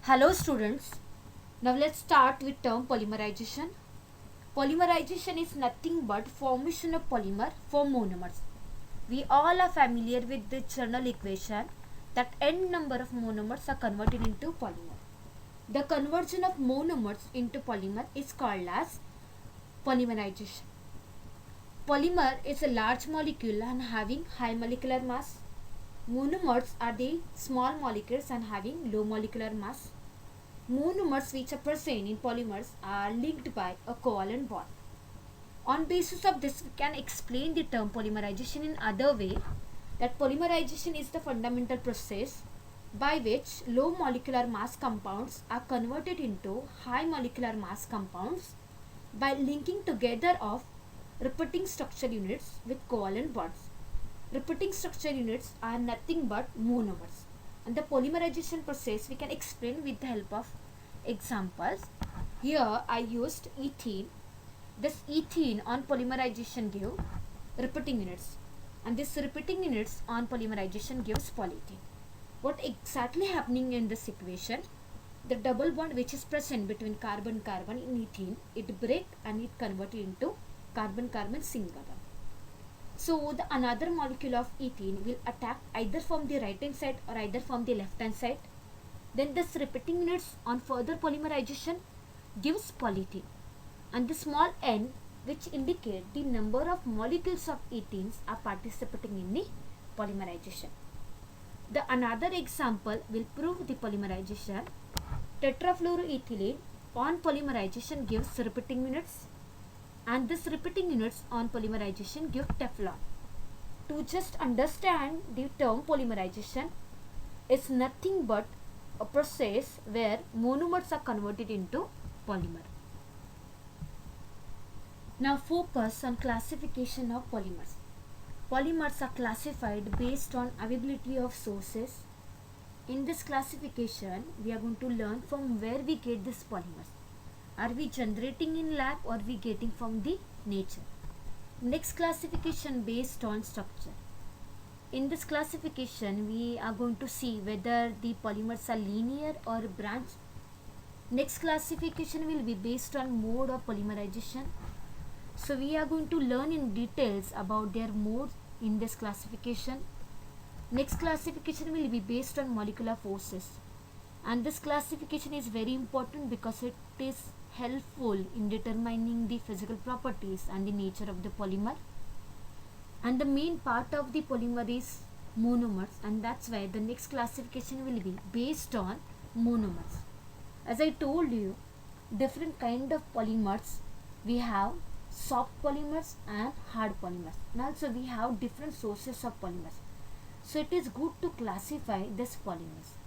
Hello students, now let's start with term polymerization. Polymerization is nothing but formation of polymer for monomers. We all are familiar with the general equation that n number of monomers are converted into polymer. The conversion of monomers into polymer is called as polymerization. Polymer is a large molecule and having high molecular mass. Monomers are the small molecules and having low molecular mass. Monomers which are present in polymers are linked by a covalent bond. On basis of this, we can explain the term polymerization in other way, that polymerization is the fundamental process by which low molecular mass compounds are converted into high molecular mass compounds by linking together of repeating structure units with covalent bonds. Repeating structure units are nothing but monomers. And the polymerization process we can explain with the help of examples. Here I used ethene. This ethene on polymerization give repeating units, and this repeating units on polymerization gives polyethene. What exactly happening in this equation? The double bond which is present between carbon-carbon in ethene, it break and it converted into carbon-carbon single bond. So the another molecule of ethene will attack either from the right hand side or either from the left hand side. Then this repeating units on further polymerization gives polyethene, and the small n which indicate the number of molecules of ethenes are participating in the polymerization. The another example will prove the polymerization. Tetrafluoroethylene on polymerization gives repeating units, and this repeating units on polymerization give Teflon. To just understand the term polymerization is nothing but a process where monomers are converted into polymer. Now focus on classification of polymers. Polymers are classified based on availability of sources. In this classification, we are going to learn from where we get these polymers. Are we generating in lab or we getting from the nature? Next classification based on structure. In this classification, we are going to see whether the polymers are linear or branched. Next classification will be based on mode of polymerization. So we are going to learn in details about their modes in this classification. Next classification will be based on molecular forces. And this classification is very important because it is helpful in determining the physical properties and the nature of the polymer. And the main part of the polymer is monomers, and that's why the next classification will be based on monomers. As I told you, different kind of polymers. We have soft polymers and hard polymers, and also we have different sources of polymers. So it is good to classify these polymers.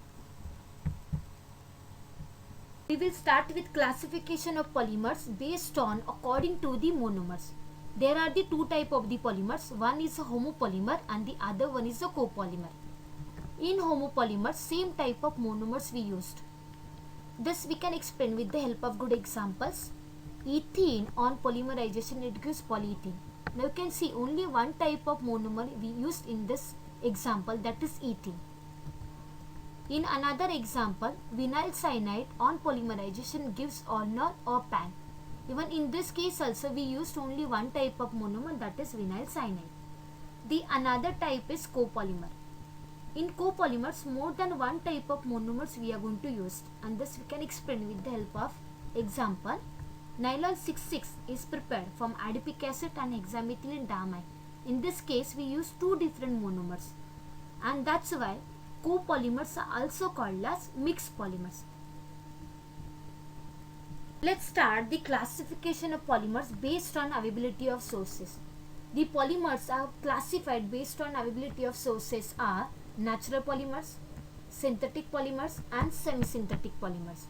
We will start with classification of polymers based on according to the monomers. There are the two type of the polymers. One is a homopolymer and the other one is a copolymer. In homopolymers, same type of monomers we used. This we can explain with the help of good examples. Ethene on polymerization, it gives polyethene. Now you can see only one type of monomer we used in this example, that is ethene. In another example, vinyl cyanide on polymerization gives ulnar or pan. Even in this case also we used only one type of monomer, that is vinyl cyanide. The another type is copolymer. In copolymers, more than one type of monomers we are going to use, and this we can explain with the help of example. Nylon 66 is prepared from adipic acid and hexamethylene diamine. In this case we use two different monomers, and that's why copolymers are also called as mixed polymers. Let's start the classification of polymers based on availability of sources. The polymers are classified based on availability of sources are natural polymers, synthetic polymers and semi-synthetic polymers.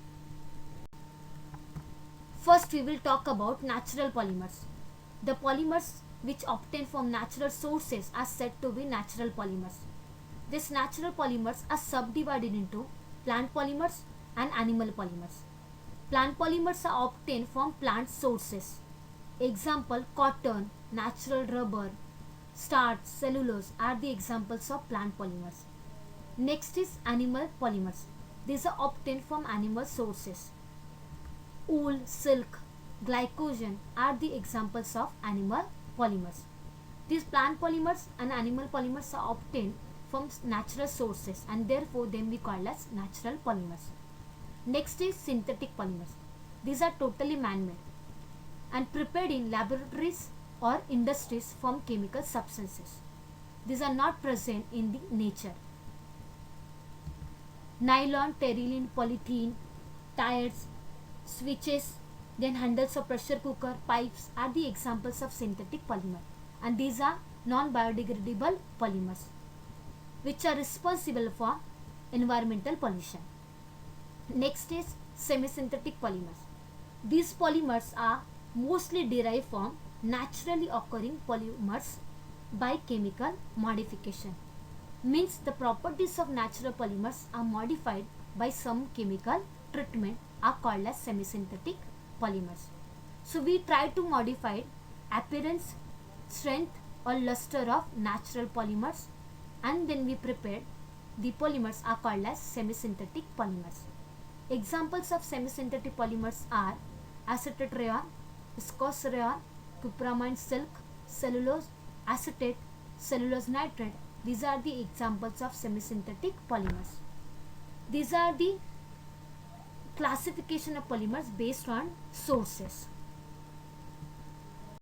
First we will talk about natural polymers. The polymers which obtained from natural sources are said to be natural polymers. These natural polymers are subdivided into plant polymers and animal polymers. Plant polymers are obtained from plant sources. Example, cotton, natural rubber, starch, cellulose are the examples of plant polymers. Next is animal polymers. These are obtained from animal sources. Wool, silk, glycogen are the examples of animal polymers. These plant polymers and animal polymers are obtained from natural sources and therefore then we call as natural polymers. Next is synthetic polymers. These are totally man-made and prepared in laboratories or industries from chemical substances. These are not present in the nature. Nylon, terylene, polythene, tires, switches, then handles of pressure cooker, pipes are the examples of synthetic polymer, and these are non-biodegradable polymers which are responsible for environmental pollution. Next is semi-synthetic polymers. These polymers are mostly derived from naturally occurring polymers by chemical modification. Means the properties of natural polymers are modified by some chemical treatment are called as semi-synthetic polymers. So we try to modify appearance, strength or luster of natural polymers and then we prepare the polymers are called as semi-synthetic polymers. Examples of semi-synthetic polymers are acetate rayon, viscose rayon, cupramine silk, cellulose acetate, cellulose nitrate. These are the examples of semi-synthetic polymers. These are the classification of polymers based on sources.